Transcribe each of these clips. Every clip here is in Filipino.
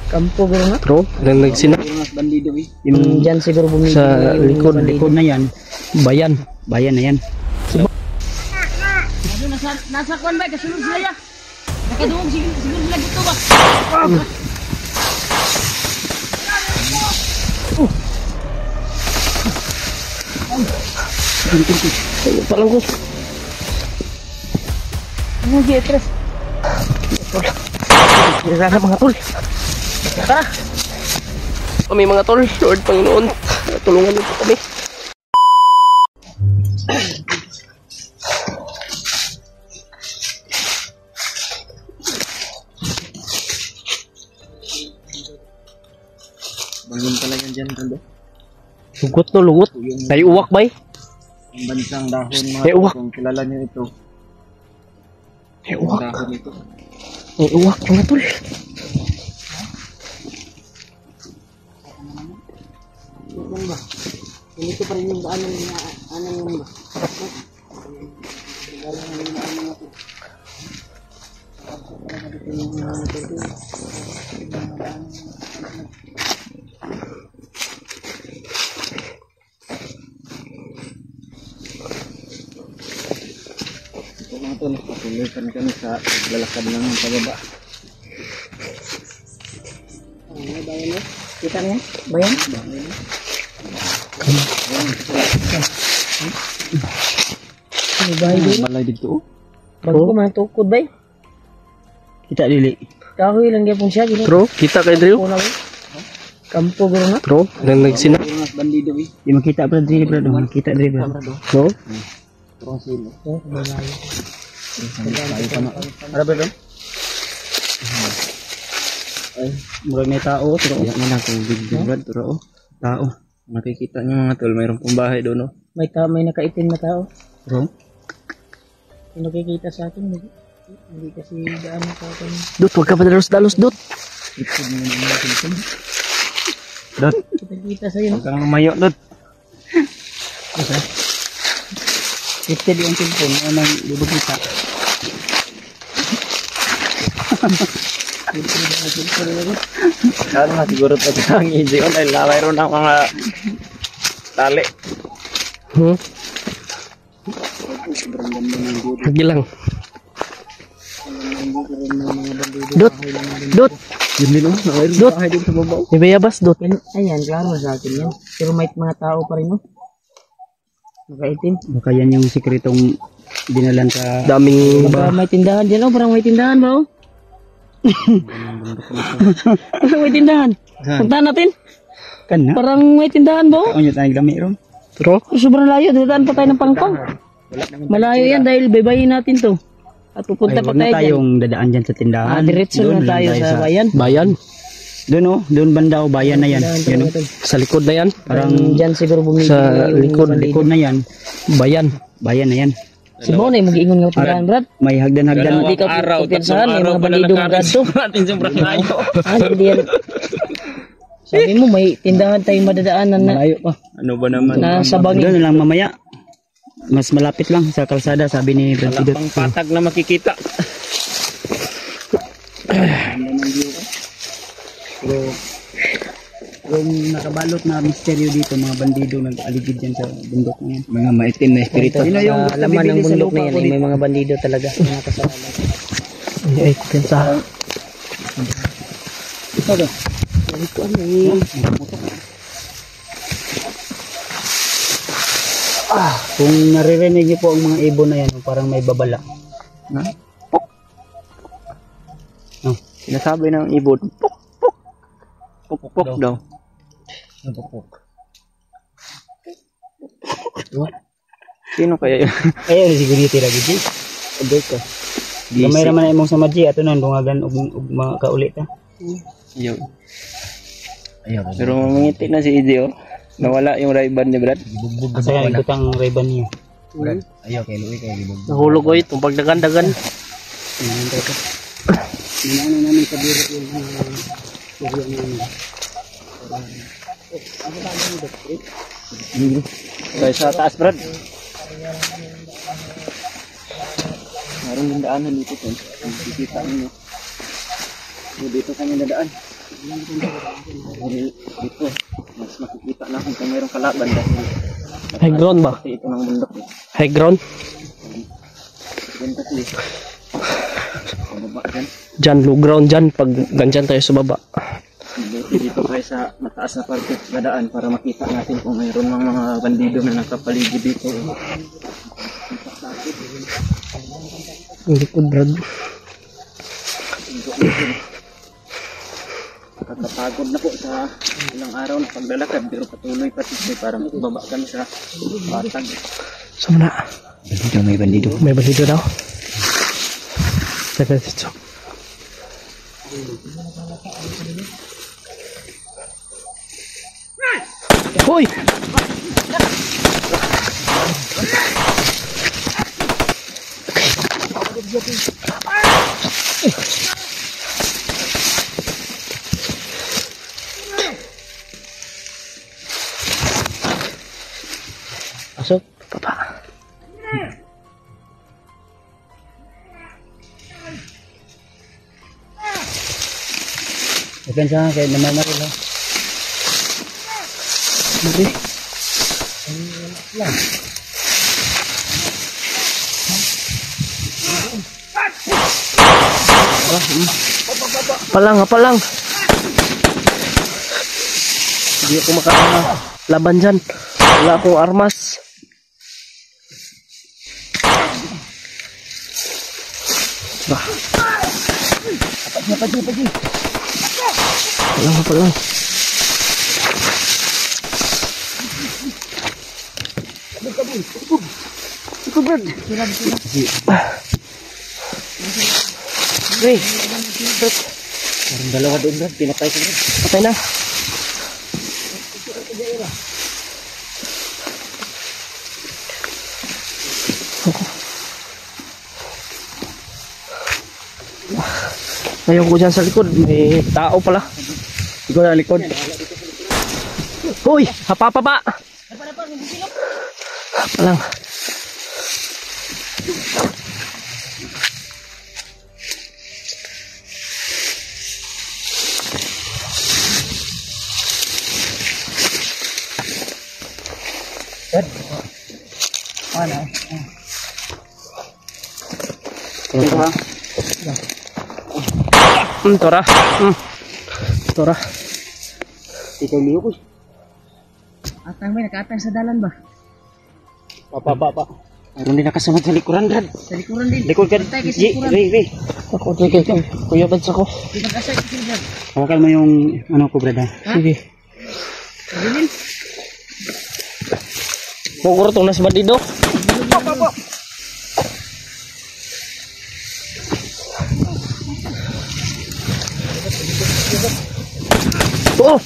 Kampo guro nga. Bro, nang nagsinap Bandido eh. Yung dyan siguro bumili. sa likod Na yan. bayan. Bayan na yan. Nasa kuan ba? Kasunod sila ya. Nakadungog siguro sila dito ba? Ayo palang ko. Ano di tres? Kira na mga tol. Tara. Kami mga tol, Lord Panginoon, tulungan niyo po kami. Bangun pala yan dyan, Rando. Sugot no, lugot. May uwak bay. Ang bansang dahon mga May uwak. kung kilala niyo ito. May Ang uwak. dahon ito. May uwak mga tol. Dito pa rin yung daanan yung ba? Ito mga ito, patuloy kami sa lalakad ng pababa. May bayan mo? Kita niya? Bayan? May bahay din. Balay dito. Bago man tukod ba? Kita dili. Kahoy lang gyapon siya gino. Bro, kita kay Drew. Kampo guro nga. Bro, nang nagsinap Bandido eh. Di makita pa dili bro, makita dili bro. no? Turong silo. Oh, bayan. Ara bro? Ay, murag may tao, pero yan na lang kung bigyan bro, pero tao. Nakikita niyo mga tol, mayroong pong bahay doon, no? May nakaitim na tao. Bro? Yung nakikita sa akin, hindi kasi daan sa akin. Dut, wag ka pa dalos-dalos, Dut. Dot, Kita sa iyo. huwag kang lumayo, Dot. Gifted yung cellphone, anong libog kita. Saan nga siguro tayo ang easy on dahil mayroon ng mga tali. Lagi lang. Dut, Dut. Yun din, no? Mayroon Dot. bahay din sa babaw. May bayabas, Dut. Ayan, klaro sa akin yan. Pero may mga tao pa rin, no? Nakaitim. Baka yan yung sikretong dinalan sa... Daming Baka may tindahan dyan, oh. Parang may tindahan ba, oh? Parang may tindahan. Puntahan natin. Kan na? Parang may tindahan ba, oh? Ano tayo lami ron? Bro, Sobrang layo. Dadaan pa tayo ng pangpang. Malayo yan dahil baybayin natin to. At pupunta pa Huwag na tayo dyan. tayong dadaan dyan sa tindahan. Diretso Doon na lang tayo sa bayan. bayan. Doon oh, doon banda o bayan na yan. Yan oh. Sa likod na yan. Parang Dyan siguro bumili. Sa likod na yan. Bayan. Bayan na yan. Si Mo na yung mag-iingon nga tindahan, Brad. May hagdan-hagdan. Hindi ka kumpiyansahan. May mga bandidong Brad to. natin sobrang layo. Hindi yan. Sabi mo, may tindahan tayong madadaanan na Malayo pa. Ano ba naman? nasa bangin. Doon lang mamaya. Mas malapit lang sa kalsada, sabi ni Brad Pidot. Pang patag na makikita. Pero yung nakabalot na misteryo dito, mga bandido nag-aligid dyan sa bundok na yan. Mga maitim na espiritu. Sino yung Sa laman ng bundok na yan, may mga bandido talaga. Mga kasama. Ay, kumpiyansa. Ito ba? Ito ano eh. Kung naririnig niyo po ang mga ibon na yan, parang may babala. Ha? Pok! No, sinasabi ng ibon, pok! Pok! Pok! Pok daw. Pok! Pok! Sino kaya yun? Ay, siguro yung tira gigi. Abay ka. Gamay raman na imong sa madji, ato nang dungagan og makaulit ta. Ayaw. Pero mangiti na si Izzy oh. Nawala yung Ray-Ban ni Brad. Kasi nga ikutang Ray-Ban niya. Brad, ayaw kay Louie kay libog. Nahulog ko ito. Pag dagan-dagan. Inaano namin sa biro yung kaya sa taas, Brad. Meron yung daanan dito, Ton. Nakikita niyo. Dito kami nadaan. Dito, mas makikita na kung mayroong kalaban dahil High ground ba? kasi ito ng bundok. High ground? Yan kasi. Pababa dyan. Dyan, low ground dyan. Pag nandyan tayo sa baba. Dito tayo sa mataas na parte na daan para makita natin kung mayroon ng mga bandido na nakapaligid dito. Ang likod, Brad. Nakakapagod na po sa ilang araw na paglalakad pero patuloy pa tayo para makababa kami sa patag. Saan na? Bandido, may bandido. May balido daw. Teka dito. Hoy! Pasok, papa. Depensa kayak naman-maril ha. Mari. Palang. Hindi ako makalaban dyan. Wala akong armas. Bah. Pagi. Palang. Ito Brad. Hey, Parang dalawa doon Brad. Pinatay ko Brad. patay na. Ayaw ko dyan sa likod. May tao pala. Ikaw na likod. Hoy! Hapa! Palang. Ano? Tora. Tora. Ikaw liyo ko. Atang may nakatang sa dalan ba? Pa. Mayroon din nakasunod sa likuran Brad. Sa likuran din. Likod ka. Bantay kay sa likuran. Ray. Ako, sige. Kuya Bads ako. Di mag-asay ko sila. Hawakan mo yung ano ko Brad ha. Sige. Pagilin. Puguro itong nasa bandido. Oh!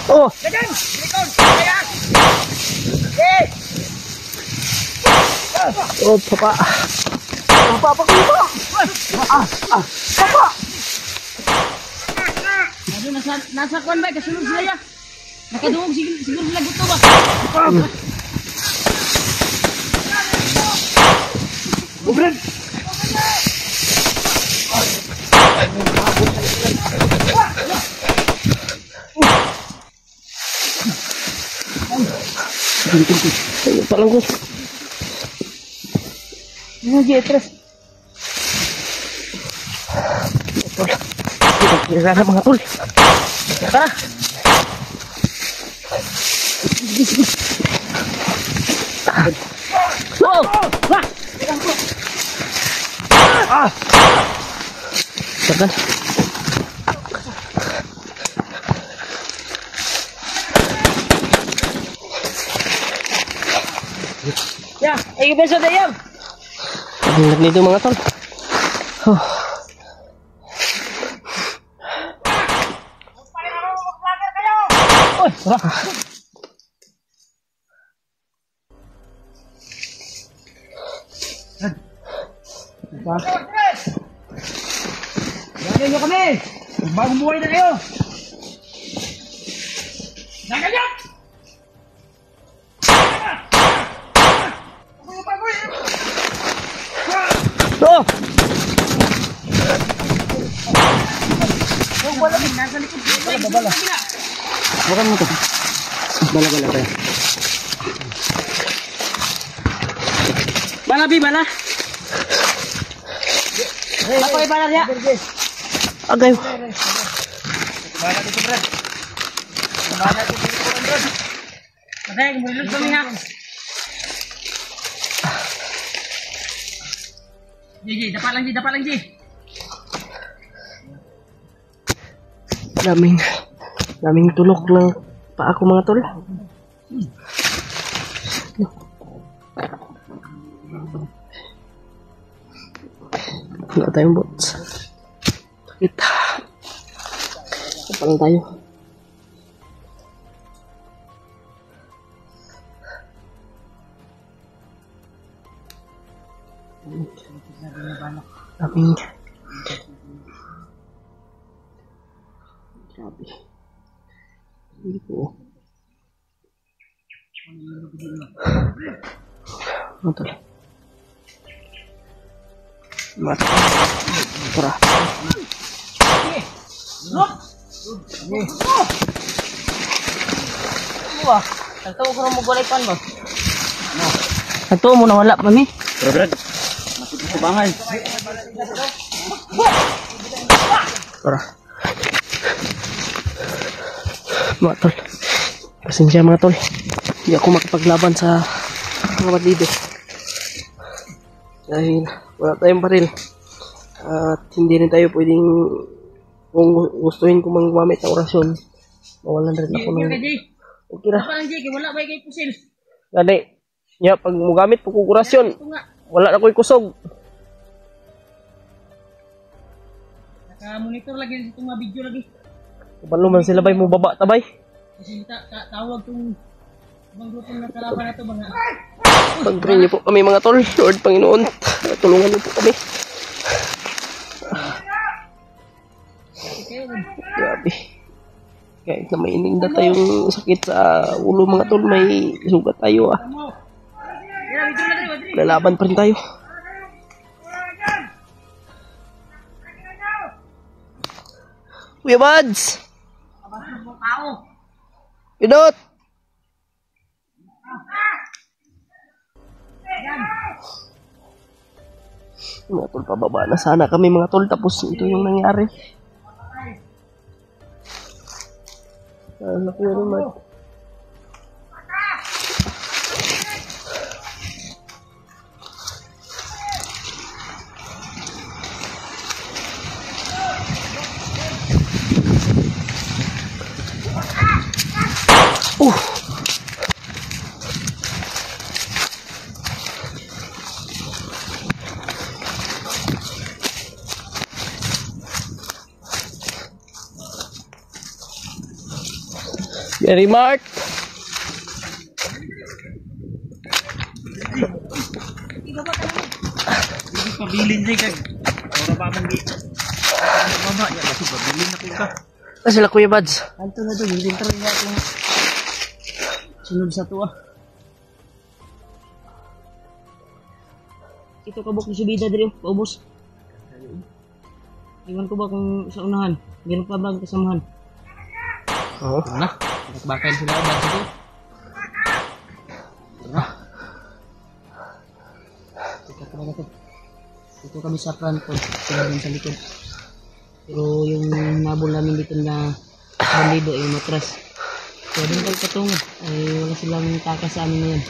Oh! Oh, papa. Ano nasa kwan ba? Kasunod sila ya. Nakadungog siguro sila gusto ba? Ayun palang ko. Ano Jetras? Kira na mga tol. Tara. Oh! Tekan. Ya, ayo besok deh ya. Paglag nito mga tol. Oh. Jangan nyo kami. Bagong buhay na kayo. Nakanyap! Oh! Bukan mo to. Bala tayo. Bala, Bi, bala. Ako ay bala niya. Agay. Bala dito, Brad. Bala dito, Brad. Patay, mulod kami ha. Ji, dapat lang, Ji. Daming tulok ng paa ko mga tol. Wala tayong bots. Sakit. Kapal tayo. Daming. Grabe. Hindi po. Ano tol? Mata. Tara. Wah, tagtaw ko na mo gulay pan mo. Tagtaw mo na wala pa mi. Brad. Masuk sa bangay. Tara. Mga tol. Pasensya mga tol. Hindi ako makapaglaban sa mga bandido. Dahil wala tayong baril. At hindi rin tayo pwedeng, kung gustuhin ko mang gumamit ng orasyon, mawalan rin ako ng... Okay na. Dapat lang, Ji, wala ba kay pusil? Gani. Nya, pag mugamit po kong orasyon, wala na ko'y kusog. Naka-monitor lagi itong mga video lagi. Kapalo man sila bay mo baba tabay. Kasi tawag itong ibang grupo na kalaban na ito mga... Pag-pray niyo po kami mga tol. Lord Panginoon, tulungan niyo po kami. Grabe. Kahit na may ininda tayong sakit sa ulo mga tol, may sugat tayo ah. Lalaban pa rin tayo. Kuya Buds! Pidot! Mga tol, pababa na sana kami mga tol, tapos ito yung nangyari. Naku naman. Very Mark. Pabilin din kag. Ora ba mong gi. Baba ya kasi pabilin na ka. Sila Kuya Buds. Anto na doon, hindi rin nga itong sunod sa tuwa. Ito kabok ni subida din, paubos. Iwan ko ba kung sa unahan, meron pa ba ang kasamahan? Oo. Na, bakbakain sila ba dito? Dito kami sa front ko, sila din sa likod. Pero yung nabol namin dito na bandido ay matras. So doon kami patungo, ay wala silang takas sa amin ngayon.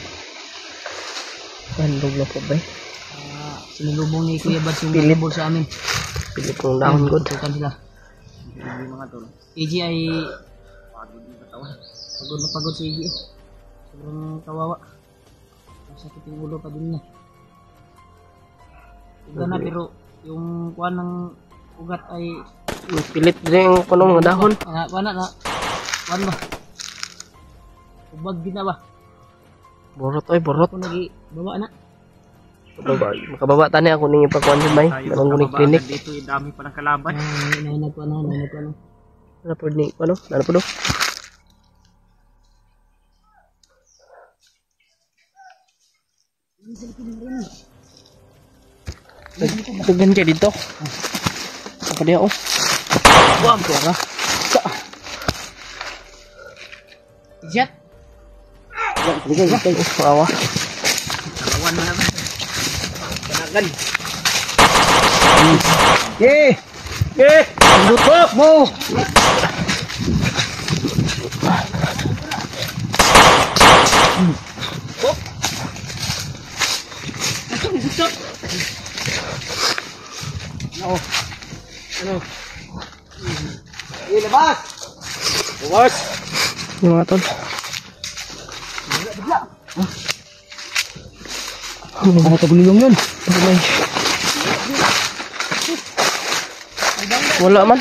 Bandog na po ba? Sinulubong ni Kuya Buds yung Pilit. nabol sa amin. Pilit kong dahon good. Tutukan sila. Mga tol. AG ay Pagod ng katawan. pagod na pagod si AG. Sobrang kawawa. Masakit yung ulo pa din niya. Iba na pero yung kuha ng ugat ay Pilit din yung mga dahon. kuha na kuha ba? Ubag din na ba? Borot oy, borot. Ako nagi baba na. Makababa tani ako ning ipakuan sa bay. Anong guning klinik. Dito dami pa ng kalaban. Nahinag ko na. Ano po ni ano? Ano po do? Tugan ka dito. Apa dia oh? Wag pera. Jet. Awa. Kawan mo naman. Kanagan. Lutok mo. Ilabas. Bukas. Yung mga tol. Ano tagulong yun? Wala man.